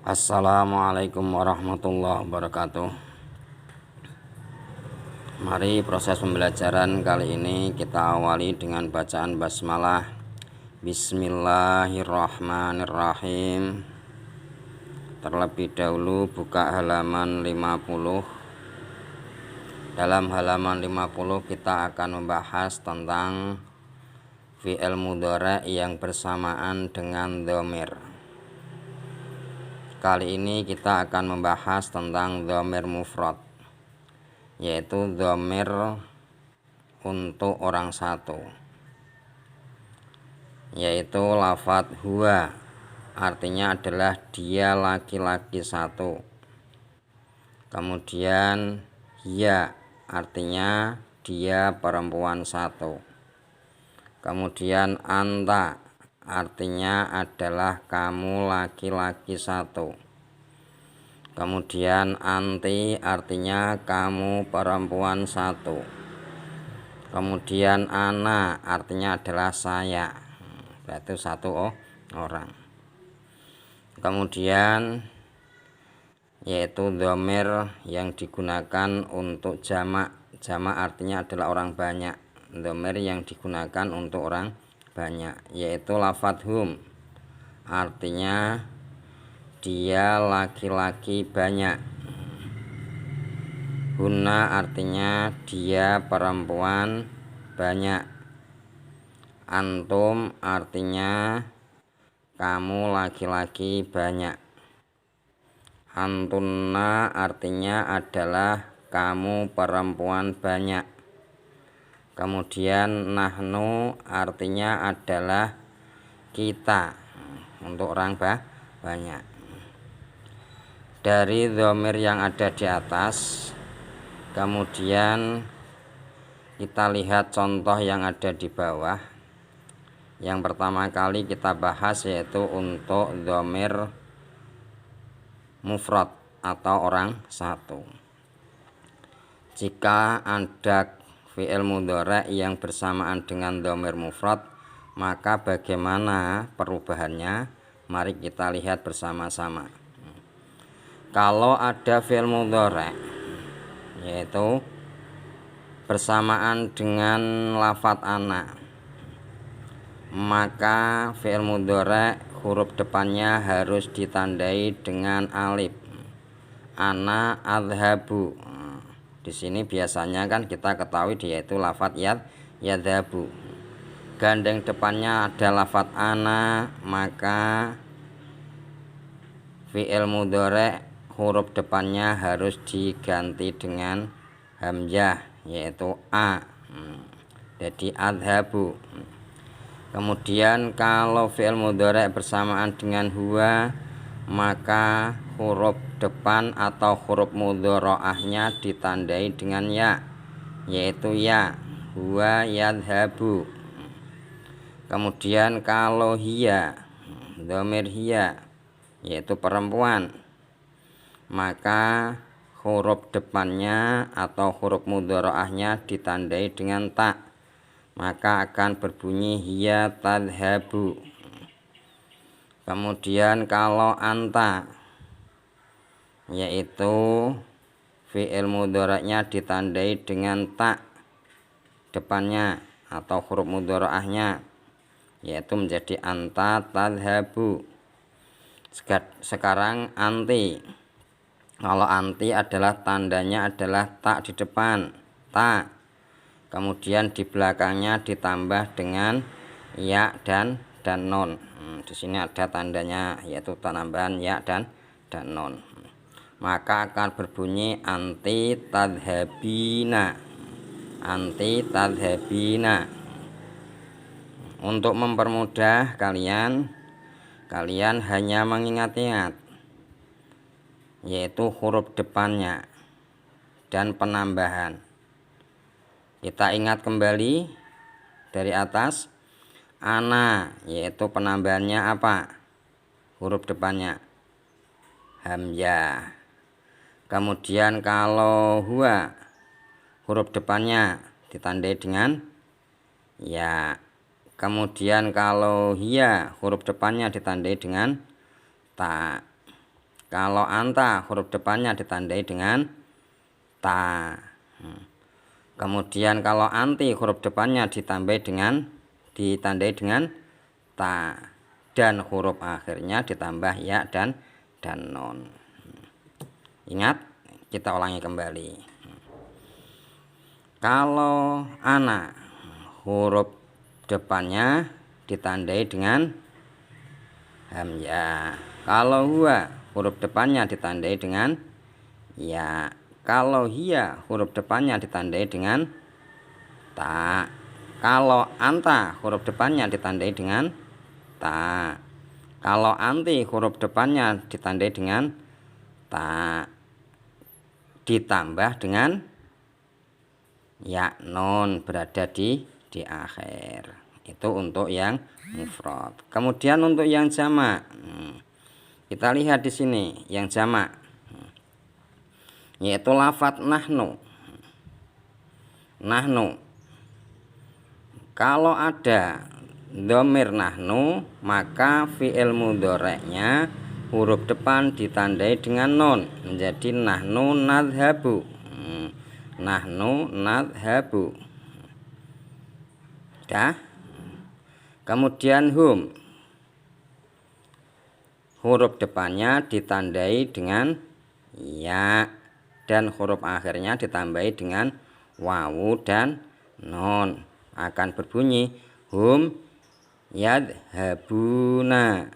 Assalamualaikum warahmatullahi wabarakatuh. Mari proses pembelajaran kali ini kita awali dengan bacaan basmalah. Bismillahirrahmanirrahim. Terlebih dahulu buka halaman 50. Dalam halaman 50 kita akan membahas tentang fi'il mudhari' yang bersamaan dengan dhamir. Kali ini kita akan membahas tentang dhamir mufrad, yaitu dhamir untuk orang satu, yaitu lafadz huwa, artinya adalah dia laki-laki satu. Kemudian hiya, artinya dia perempuan satu. Kemudian anta, artinya adalah kamu laki-laki satu. Kemudian anti, artinya kamu perempuan satu. Kemudian ana, artinya adalah saya, berarti satu orang. Kemudian yaitu dhamir yang digunakan untuk jamak. Jamak artinya adalah orang banyak. Dhamir yang digunakan untuk orang banyak, yaitu lafadz hum, artinya dia laki-laki banyak. Hunna, artinya dia perempuan banyak. Antum, artinya kamu laki-laki banyak. Antunna, artinya adalah kamu perempuan banyak. Kemudian nahnu, artinya adalah kita, untuk orang banyak. Dari dhamir yang ada di atas, kemudian kita lihat contoh yang ada di bawah. Yang pertama kali kita bahas yaitu untuk dhamir mufrad atau orang satu. Jika ada fi'il mudhari' yang bersamaan dengan dhamir mufrad, maka bagaimana perubahannya? Mari kita lihat bersama-sama. Kalau ada fi'il mudhari' yaitu bersamaan dengan lafadz ana, maka fi'il mudhari' huruf depannya harus ditandai dengan alif. Ana adhabu. Di sini biasanya kan kita ketahui yaitu lafadz yadhabu. Gandeng depannya ada lafadz ana, maka fi'il mudhari' huruf depannya harus diganti dengan hamzah, yaitu a. Jadi adhabu. Kemudian kalau fi'il mudhari' bersamaan dengan huwa, maka huruf depan atau huruf mudhari'ahnya ditandai dengan ya, yaitu ya. Huwa yadhabu. Kemudian kalau hiya, dhamir hiya, yaitu perempuan, maka huruf depannya atau huruf mudhari'ahnya ditandai dengan ta, maka akan berbunyi hiya tadhabu. Kemudian kalau anta, yaitu fi'il mudhari'nya ditandai dengan ta depannya atau huruf mudhari'ahnya, yaitu menjadi anta tadhabu. Sekarang anti. Kalau anti adalah tandanya adalah ta di depan, ta. Kemudian di belakangnya ditambah dengan ya dan non. Di sini ada tandanya, yaitu penambahan ya dan non. Maka akan berbunyi anti tadhabina. Anti tadhabina. Untuk mempermudah kalian hanya mengingat-ingat, yaitu huruf depannya dan penambahan. Kita ingat kembali dari atas. Ana, yaitu penambahannya apa? Huruf depannya hamzah. Kemudian kalau huwa, huruf depannya ditandai dengan ya. Kemudian kalau hiya, huruf depannya ditandai dengan ta. Kalau anta huruf depannya ditandai dengan ta. Kemudian kalau anti huruf depannya ditandai dengan ta, dan huruf akhirnya ditambah ya dan non. Ingat, kita ulangi kembali. Kalau ana huruf depannya ditandai dengan hamzah. Kalau huwa huruf depannya ditandai dengan ya. Kalau hiya huruf depannya ditandai dengan ta. Kalau anta huruf depannya ditandai dengan ta. Kalau anti huruf depannya ditandai dengan ta ditambah dengan ya non berada di akhir. Itu untuk yang mufrad. Kemudian untuk yang jamak, kita lihat di sini yang jamak, yaitu lafadz nahnu. Kalau ada dhamir nahnu, maka fi'il mudhari'nya huruf depan ditandai dengan non, menjadi nahnu nadhabu. Dah. Kemudian hum, huruf depannya ditandai dengan ya, dan huruf akhirnya ditambahi dengan wawu dan non, akan berbunyi hum yadhabuna.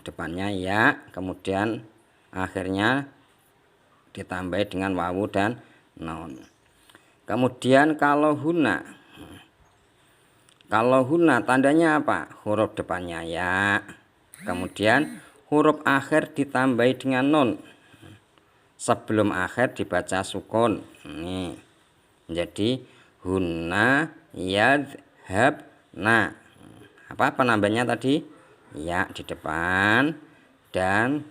Depannya ya, kemudian akhirnya ditambahi dengan wawu dan non. Kemudian kalau huna tandanya apa? Huruf depannya ya, kemudian huruf akhir ditambahi dengan non, sebelum akhir dibaca sukun. Ini jadi hunna yadhabna. Apa penambahnya tadi? Ya di depan dan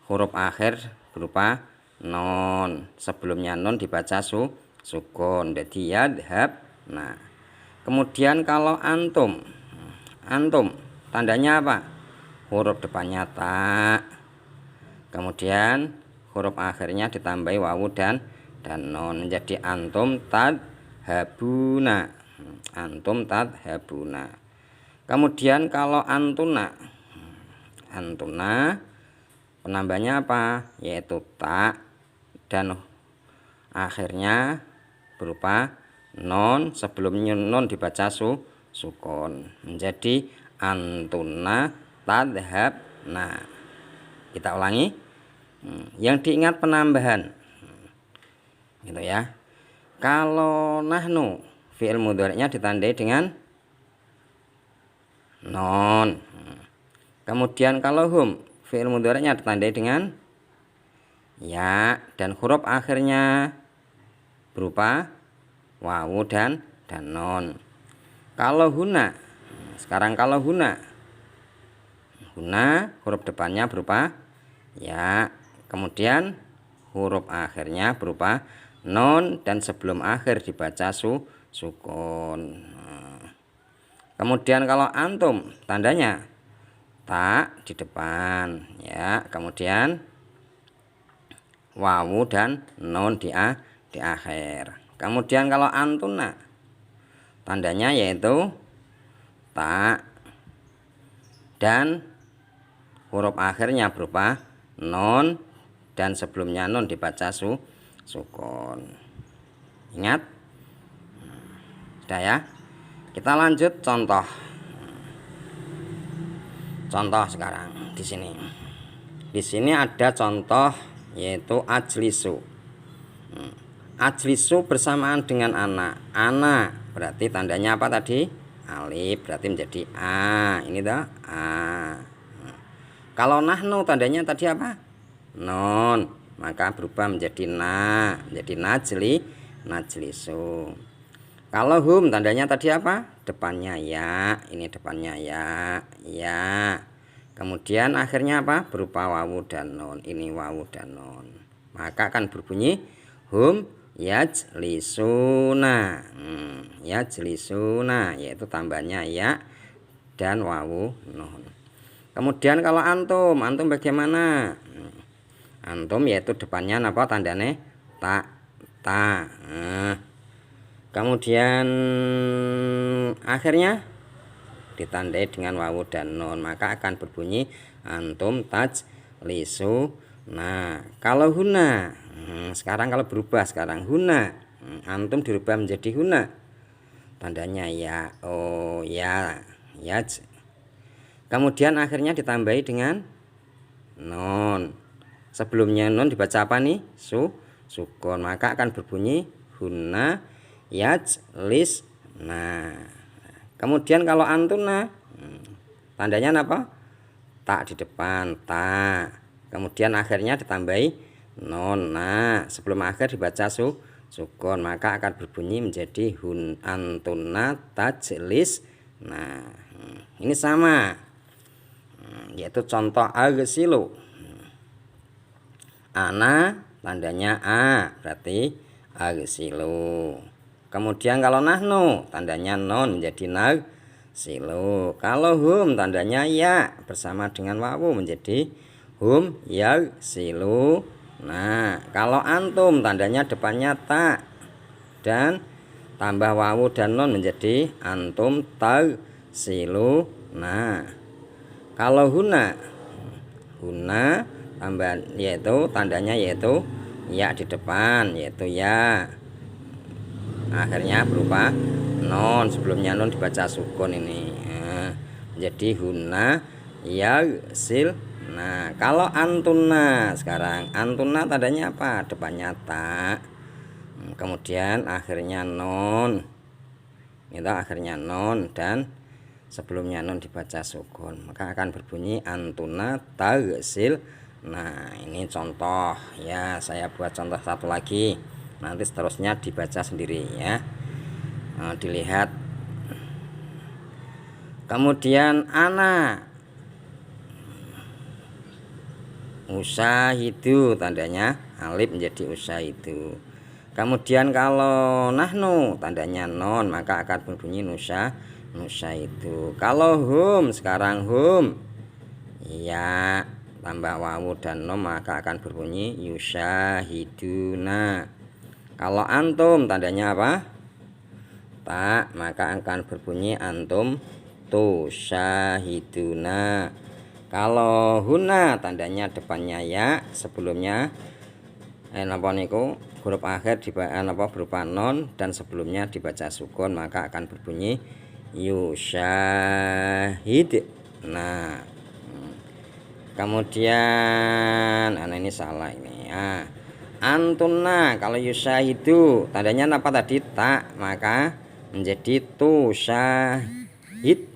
huruf akhir berupa non, sebelumnya non dibaca sukun, jadi yadhabna. Kemudian kalau antum tandanya apa? Huruf depannya ta, kemudian huruf akhirnya ditambahi wawu dan non, menjadi antum tadhabuna. Kemudian kalau antuna penambahnya apa? Yaitu ta, dan akhirnya berupa non, sebelumnya non dibaca sukun, menjadi antuna tadhabna. Kita ulangi, yang diingat penambahan, gitu ya. Kalau nahnu fi'il mudhari'nya ditandai dengan non. Kemudian kalau hum fi'il mudhari'nya ditandai dengan ya, dan huruf akhirnya berupa wawu dan non. Kalau huna, sekarang kalau huna huruf depannya berupa ya, kemudian huruf akhirnya berupa non, dan sebelum akhir dibaca sukun. Kemudian kalau antum tandanya ta di depan ya, kemudian wawu dan non di akhir. Kemudian kalau antuna tandanya yaitu ta, dan huruf akhirnya berupa non, dan sebelumnya non dibaca sukun. Ingat? Sudah ya? Kita lanjut contoh sekarang di sini. Di sini ada contoh yaitu ajlisu. Ajlisu bersamaan dengan ana berarti tandanya apa tadi? Alif, berarti menjadi a. Ini dah a. Kalau nahnu tandanya tadi apa? Non, maka berubah menjadi na, menjadi najlisu. Kalau hum tandanya tadi apa? Depannya ya, ini depannya ya. Kemudian akhirnya apa? Berupa wawu dan non, ini wawu dan non. Maka akan berbunyi hum yajlisuna. Yajlisuna, yaitu tambahnya ya dan wawu non. Kemudian kalau antum bagaimana? Antum yaitu depannya apa tandane ta. Kemudian akhirnya ditandai dengan wawu dan nun, maka akan berbunyi antum tajlisu. Nah, kalau huna, sekarang kalau berubah sekarang huna, antum dirubah menjadi huna. Tandanya ya, oh ya, yaj. Kemudian akhirnya ditambahi dengan nun. Sebelumnya nun dibaca apa nih? Sukun, maka akan berbunyi huna yajlis. Nah, kemudian kalau antuna, tandanya apa? Tak di depan, tak. Kemudian akhirnya ditambahi nun. Nah, sebelum akhir dibaca sukun, maka akan berbunyi menjadi antuna tajlis. Nah, ini sama, yaitu contoh agsilu. Ana tandanya a, berarti agsilu. Kemudian kalau nahnu tandanya non menjadi nagsilu. Kalau hum tandanya ya bersama dengan wawu menjadi hum yagsilu. Nah, kalau antum tandanya depannya ta dan tambah wawu dan non menjadi antum tagsilu. Nah, kalau huna tambah yaitu tandanya yaitu ya di depan, yaitu ya. Akhirnya berupa non, sebelumnya non dibaca sukun ini. Jadi huna yagsil. Nah, kalau antuna sekarang, antuna tandanya apa? Depannya ta. Kemudian akhirnya non. Itu akhirnya non dan sebelumnya non dibaca sukun, maka akan berbunyi antuna tagsil. Nah, ini contoh ya, saya buat contoh satu lagi, nanti seterusnya dibaca sendiri ya. Nah, dilihat. Kemudian ana usahidu, tandanya alif menjadi usahidu. Kemudian kalau nahnu tandanya non, maka akan berbunyi nusa itu. Kalau hum sekarang hum ya tambah wawu dan nom, maka akan berbunyi yusyahiduna. Kalau antum tandanya apa? Tak, maka akan berbunyi antum tusyahiduna. Kalau huna tandanya depannya ya, sebelumnya huruf akhir berupa non dan sebelumnya dibaca sukun, maka akan berbunyi yusyahid. Nah, kemudian ini salah ini ya. Antuna kalau yusyahidu tandanya apa tadi? Tak, maka menjadi tusyahid.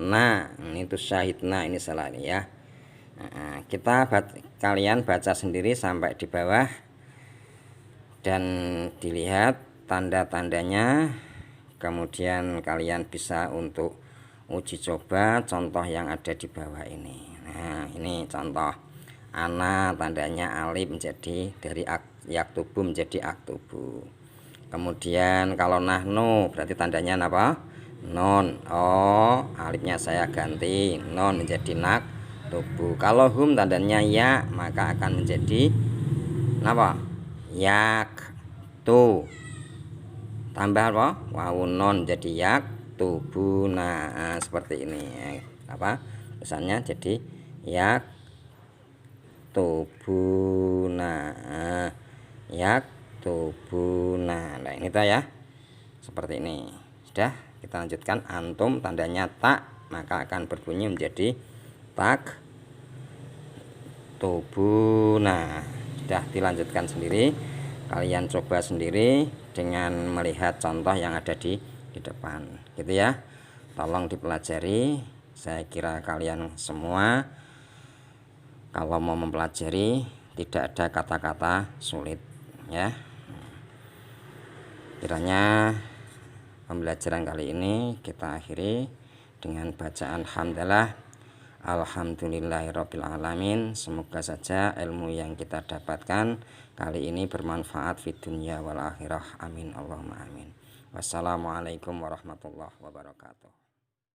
Nah, ini tusyahidna, ini salah ini ya. Nah, kalian baca sendiri sampai di bawah dan dilihat tanda-tandanya. Kemudian kalian bisa untuk uji coba contoh yang ada di bawah ini. Nah, ini contoh ana tandanya alif menjadi dari yaktubu menjadi aktubu. Kemudian kalau nahnu berarti tandanya apa? Non. Oh, alifnya saya ganti non menjadi naktubu. Kalau hum tandanya ya, maka akan menjadi apa? Yak tu. Tambah apa? Wawu non jadi yak tubuh. Nah, seperti ini apa tulisannya, jadi yak tubuh. Nah, yak tubuh. Nah, ini tuh ya, seperti ini. Sudah, kita lanjutkan. Antum tandanya tak, maka akan berbunyi menjadi tak tubuh. Nah, sudah, dilanjutkan sendiri, kalian coba sendiri dengan melihat contoh yang ada di depan gitu ya. Tolong dipelajari. Saya kira kalian semua kalau mau mempelajari tidak ada kata-kata sulit ya. Kiranya pembelajaran kali ini kita akhiri dengan bacaan hamdalah alhamdulillahirabbil alamin. Semoga saja ilmu yang kita dapatkan kali ini bermanfaat fid dunya wal akhirah. Amin Allahumma amin. Wassalamualaikum warahmatullahi wabarakatuh.